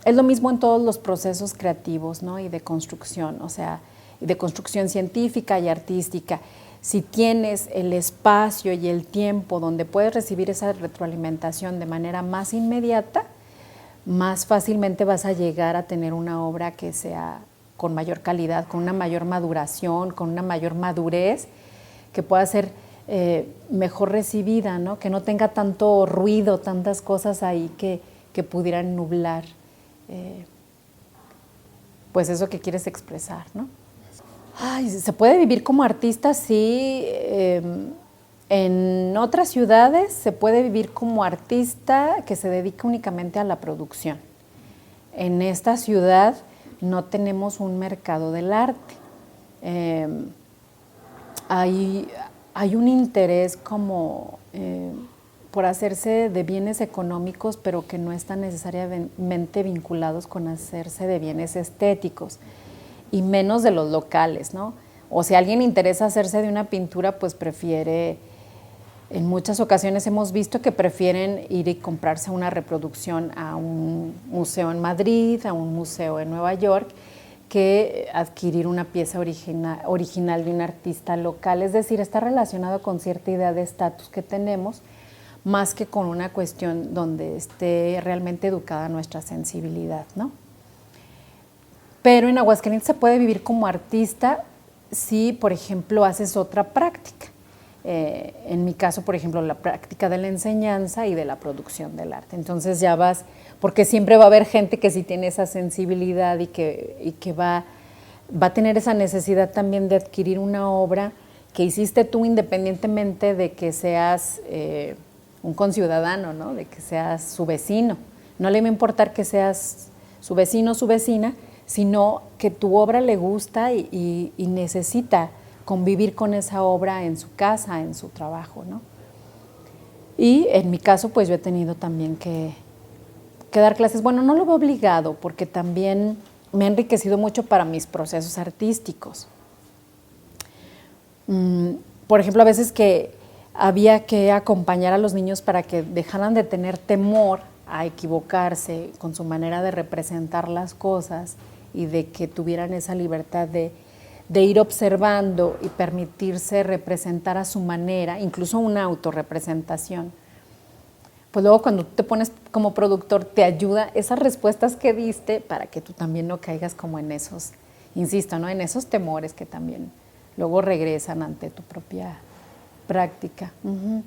Es lo mismo en todos los procesos creativos, ¿no? Y de construcción, o sea, de construcción científica y artística. Si tienes el espacio y el tiempo donde puedes recibir esa retroalimentación de manera más inmediata, más fácilmente vas a llegar a tener una obra que sea con mayor calidad, con una mayor maduración, con una mayor madurez, que pueda ser mejor recibida, ¿no? Que no tenga tanto ruido, tantas cosas ahí que pudieran nublar pues eso que quieres expresar, ¿no? Ay, ¿se puede vivir como artista? Sí. En otras ciudades se puede vivir como artista que se dedica únicamente a la producción. En esta ciudad no tenemos un mercado del arte. Hay un interés como por hacerse de bienes económicos, pero que no están necesariamente vinculados con hacerse de bienes estéticos, y menos de los locales, ¿no? O si a alguien interesa hacerse de una pintura, pues prefiere, en muchas ocasiones hemos visto que prefieren ir y comprarse una reproducción a un museo en Madrid, a un museo en Nueva York, que adquirir una pieza original de un artista local. Es decir, está relacionado con cierta idea de estatus que tenemos, más que con una cuestión donde esté realmente educada nuestra sensibilidad, ¿no? Pero en Aguascalientes se puede vivir como artista si, por ejemplo, haces otra práctica. En mi caso, por ejemplo, la práctica de la enseñanza y de la producción del arte. Entonces ya vas, porque siempre va a haber gente que sí tiene esa sensibilidad y que va a tener esa necesidad también de adquirir una obra que hiciste tú independientemente de que seas un conciudadano, ¿no? De que seas su vecino. No le va a importar que seas su vecino o su vecina, sino que tu obra le gusta y necesita convivir con esa obra en su casa, en su trabajo, ¿no? Y en mi caso, pues yo he tenido también que dar clases. Bueno, no lo veo obligado, porque también me ha enriquecido mucho para mis procesos artísticos. Por ejemplo, a veces que había que acompañar a los niños para que dejaran de tener temor a equivocarse con su manera de representar las cosas y de que tuvieran esa libertad de ir observando y permitirse representar a su manera, incluso una autorrepresentación. Pues luego cuando te pones como productor te ayuda esas respuestas que diste para que tú también no caigas como en esos, insisto, ¿no? En esos temores que también luego regresan ante tu propia práctica. Uh-huh.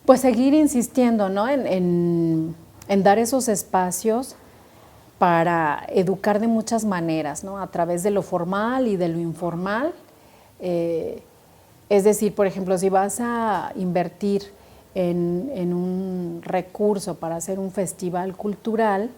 Pues seguir insistiendo, ¿no? en dar esos espacios para educar de muchas maneras, ¿no? A través de lo formal y de lo informal. Es decir, por ejemplo, si vas a invertir en un recurso para hacer un festival cultural,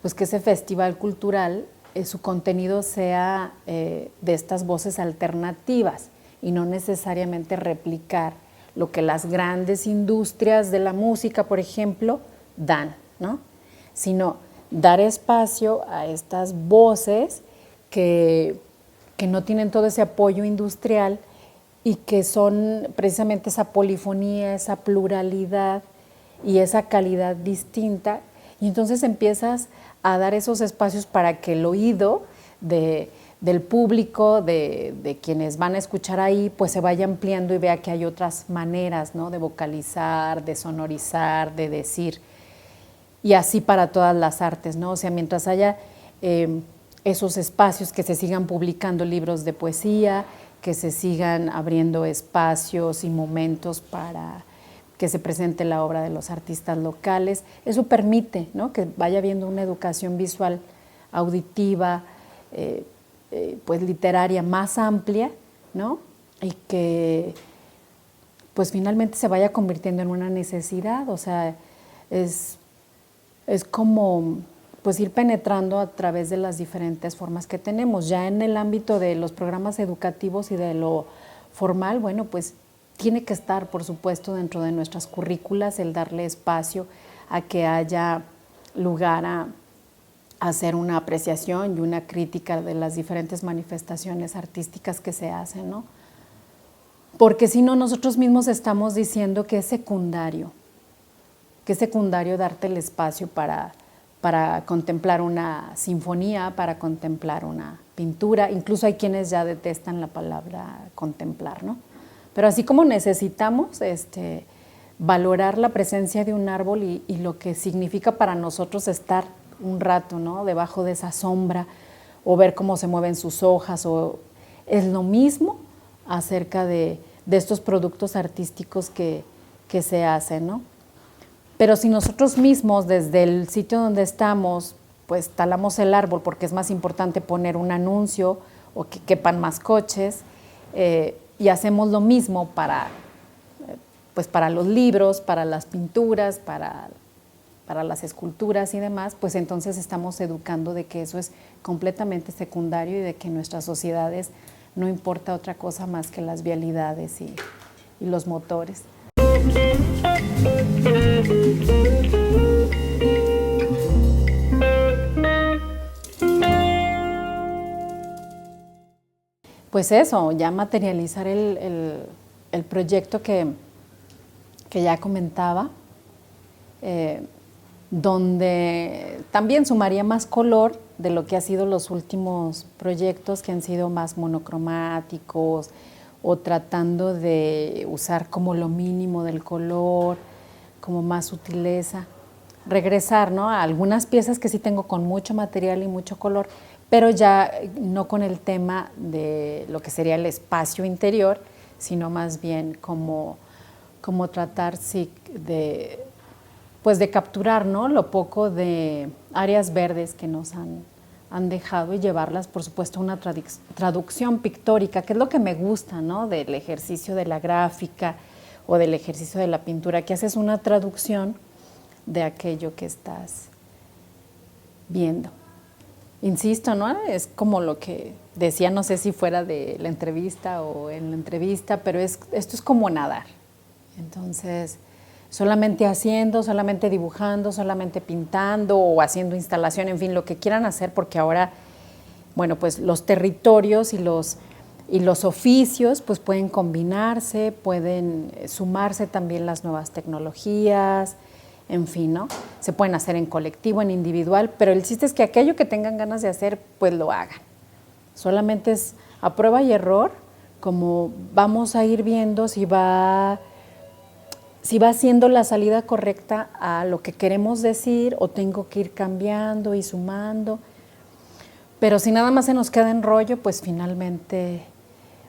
pues que ese festival cultural, su contenido sea de estas voces alternativas y no necesariamente replicar lo que las grandes industrias de la música, por ejemplo, dan, ¿no? Sino dar espacio a estas voces que no tienen todo ese apoyo industrial y que son precisamente esa polifonía, esa pluralidad y esa calidad distinta. Y entonces empiezas a dar esos espacios para que el oído del público, de quienes van a escuchar ahí, pues se vaya ampliando y vea que hay otras maneras, ¿no? De vocalizar, de sonorizar, de decir. Y así para todas las artes, ¿no? O sea, mientras haya esos espacios, que se sigan publicando libros de poesía, que se sigan abriendo espacios y momentos para que se presente la obra de los artistas locales. Eso permite, ¿no?, que vaya habiendo una educación visual, auditiva, pues literaria más amplia, ¿no?, y que pues finalmente se vaya convirtiendo en una necesidad. O sea, es como pues ir penetrando a través de las diferentes formas que tenemos. Ya en el ámbito de los programas educativos y de lo formal, bueno, pues tiene que estar, por supuesto, dentro de nuestras currículas el darle espacio a que haya lugar a hacer una apreciación y una crítica de las diferentes manifestaciones artísticas que se hacen, ¿no? Porque si no, nosotros mismos estamos diciendo que es secundario darte el espacio para contemplar una sinfonía, para contemplar una pintura. Incluso hay quienes ya detestan la palabra contemplar, ¿no? Pero así como necesitamos valorar la presencia de un árbol y lo que significa para nosotros estar un rato, ¿no?, debajo de esa sombra, o ver cómo se mueven sus hojas, o es lo mismo acerca de estos productos artísticos que se hacen, ¿no? Pero si nosotros mismos, desde el sitio donde estamos, pues talamos el árbol porque es más importante poner un anuncio o que quepan más coches, y hacemos lo mismo para los libros, para las pinturas, para las esculturas y demás, pues entonces estamos educando de que eso es completamente secundario y de que en nuestras sociedades no importa otra cosa más que las vialidades y los motores. Pues eso, ya materializar el proyecto que ya comentaba, donde también sumaría más color de lo que han sido los últimos proyectos, que han sido más monocromáticos o tratando de usar como lo mínimo del color, como más sutileza. Regresar, ¿no?, a algunas piezas que sí tengo con mucho material y mucho color, pero ya no con el tema de lo que sería el espacio interior, sino más bien como tratar de capturar, ¿no?, lo poco de áreas verdes que nos han dejado y llevarlas, por supuesto, a una traducción pictórica, que es lo que me gusta, ¿no?, del ejercicio de la gráfica o del ejercicio de la pintura, que haces una traducción de aquello que estás viendo. Insisto, ¿no?, es como lo que decía, no sé si fuera de la entrevista o en la entrevista, pero esto es como nadar. Entonces, solamente haciendo, solamente dibujando, solamente pintando o haciendo instalación, en fin, lo que quieran hacer, porque ahora, bueno, pues los territorios y los oficios pues pueden combinarse, pueden sumarse también las nuevas tecnologías, en fin, ¿no? Se pueden hacer en colectivo, en individual, pero el chiste es que aquello que tengan ganas de hacer, pues lo hagan. Solamente es a prueba y error, como vamos a ir viendo si va siendo la salida correcta a lo que queremos decir, o tengo que ir cambiando y sumando. Pero si nada más se nos queda en rollo, pues finalmente,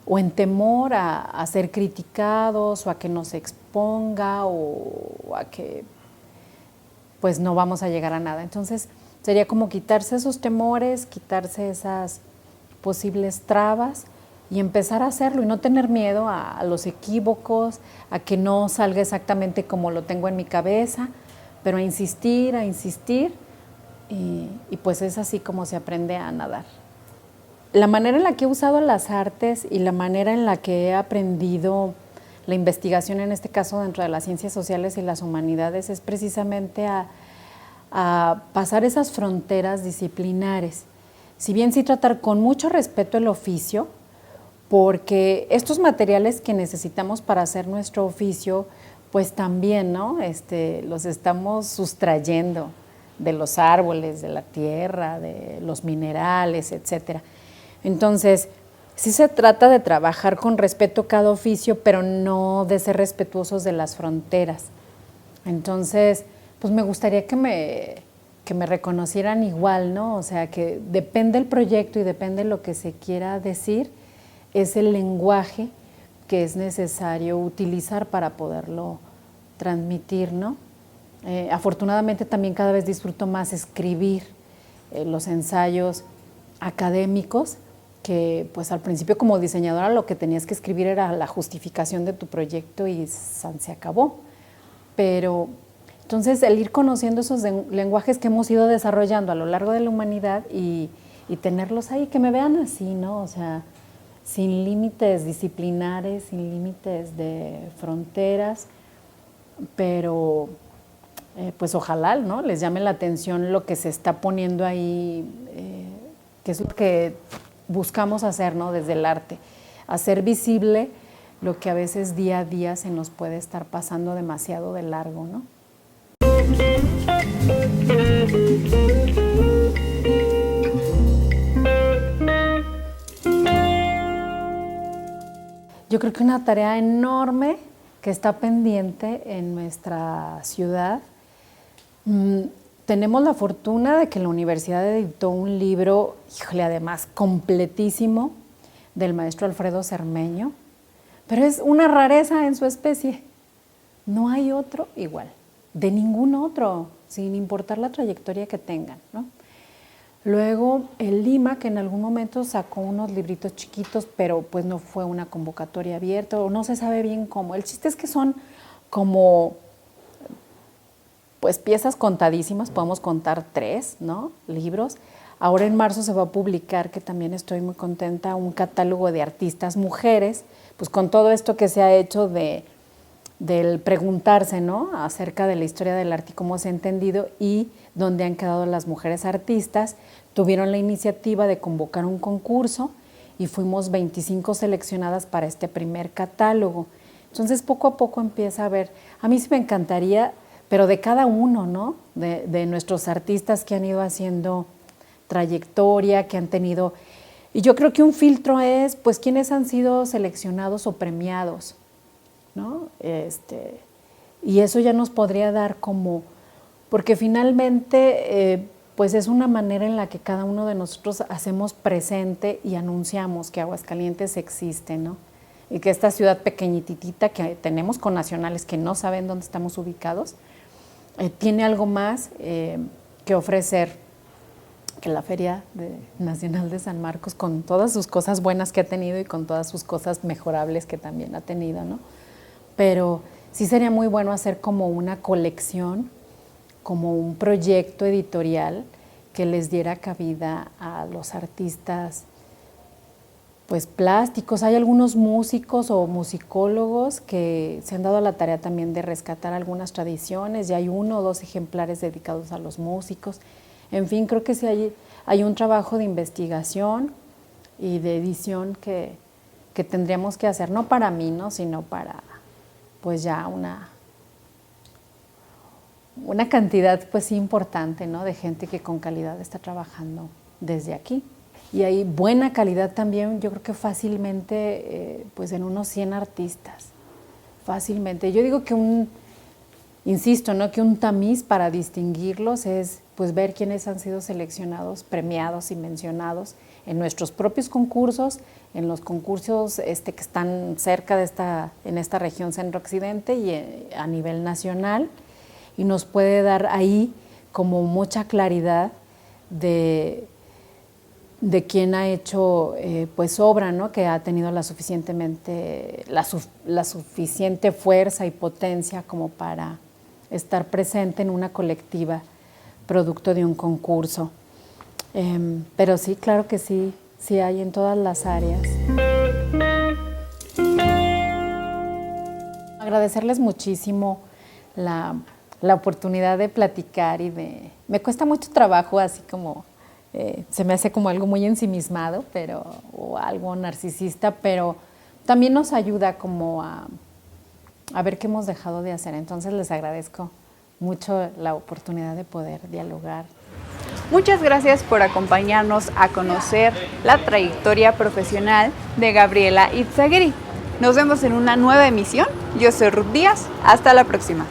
o en temor a ser criticados, o a que nos exponga, o a que pues no vamos a llegar a nada. Entonces sería como quitarse esos temores, quitarse esas posibles trabas y empezar a hacerlo y no tener miedo a los equívocos, a que no salga exactamente como lo tengo en mi cabeza, pero a insistir y pues es así como se aprende a nadar. La manera en la que he usado las artes y la manera en la que he aprendido la investigación, en este caso dentro de las ciencias sociales y las humanidades, es precisamente a pasar esas fronteras disciplinares. Si bien sí tratar con mucho respeto el oficio, porque estos materiales que necesitamos para hacer nuestro oficio, pues también, ¿no?, los estamos sustrayendo de los árboles, de la tierra, de los minerales, etcétera. Entonces, sí se trata de trabajar con respeto cada oficio, pero no de ser respetuosos de las fronteras. Entonces, pues me gustaría que que me reconocieran igual, ¿no? O sea, que depende el proyecto y depende lo que se quiera decir, es el lenguaje que es necesario utilizar para poderlo transmitir, ¿no? Afortunadamente también cada vez disfruto más escribir los ensayos académicos, que pues al principio como diseñadora lo que tenías que escribir era la justificación de tu proyecto y se acabó. Pero entonces el ir conociendo esos lenguajes que hemos ido desarrollando a lo largo de la humanidad y tenerlos ahí, que me vean así, ¿no? O sea, sin límites disciplinares, sin límites de fronteras, pero pues ojalá, ¿no?, les llame la atención lo que se está poniendo ahí, que es lo que buscamos hacer, ¿no?, desde el arte, hacer visible lo que a veces día a día se nos puede estar pasando demasiado de largo, ¿no? Yo creo que una tarea enorme que está pendiente en nuestra ciudad. Tenemos la fortuna de que la universidad editó un libro, híjole, además completísimo, del maestro Alfredo Cermeño, pero es una rareza en su especie. No hay otro igual, de ningún otro, sin importar la trayectoria que tengan, ¿no? Luego el Lima, que en algún momento sacó unos libritos chiquitos, pero pues no fue una convocatoria abierta, o no se sabe bien cómo. El chiste es que son como pues piezas contadísimas, podemos contar 3, ¿no?, libros. Ahora en marzo se va a publicar, que también estoy muy contenta, un catálogo de artistas mujeres, pues con todo esto que se ha hecho del preguntarse, ¿no?, acerca de la historia del arte y cómo se ha entendido y dónde han quedado las mujeres artistas. Tuvieron la iniciativa de convocar un concurso y fuimos 25 seleccionadas para este primer catálogo. Entonces poco a poco empieza a ver, a mí sí me encantaría, pero de cada uno, ¿no?, de nuestros artistas que han ido haciendo trayectoria, que han tenido, y yo creo que un filtro es, pues, quiénes han sido seleccionados o premiados, ¿no? Y eso ya nos podría dar como, porque finalmente, pues es una manera en la que cada uno de nosotros hacemos presente y anunciamos que Aguascalientes existe, ¿no? Y que esta ciudad pequeñitita que tenemos con nacionales que no saben dónde estamos ubicados, tiene algo más que ofrecer que la Feria Nacional de San Marcos, con todas sus cosas buenas que ha tenido y con todas sus cosas mejorables que también ha tenido, ¿no? Pero sí sería muy bueno hacer como una colección, como un proyecto editorial que les diera cabida a los artistas, pues, plásticos. Hay algunos músicos o musicólogos que se han dado la tarea también de rescatar algunas tradiciones, y hay 1 o 2 ejemplares dedicados a los músicos. En fin, creo que sí hay un trabajo de investigación y de edición que tendríamos que hacer, no para mí, ¿no?, sino para, pues, ya una cantidad, pues, importante, ¿no?, de gente que con calidad está trabajando desde aquí. Y hay buena calidad también, yo creo que fácilmente, pues en unos 100 artistas, fácilmente. Yo digo que insisto, ¿no?, que un tamiz para distinguirlos es, pues, ver quiénes han sido seleccionados, premiados y mencionados en nuestros propios concursos, en los concursos que están cerca en esta región centro-occidente y a nivel nacional, y nos puede dar ahí como mucha claridad de quién ha hecho pues obra, ¿no?, que ha tenido la suficiente fuerza y potencia como para estar presente en una colectiva producto de un concurso. Pero sí, claro que sí hay en todas las áreas. Agradecerles muchísimo la oportunidad de platicar me cuesta mucho trabajo, así como se me hace como algo muy ensimismado, o algo narcisista, pero también nos ayuda como a ver qué hemos dejado de hacer. Entonces les agradezco mucho la oportunidad de poder dialogar. Muchas gracias por acompañarnos a conocer la trayectoria profesional de Gabriela Izaguirre. Nos vemos en una nueva emisión. Yo soy Ruth Díaz. Hasta la próxima.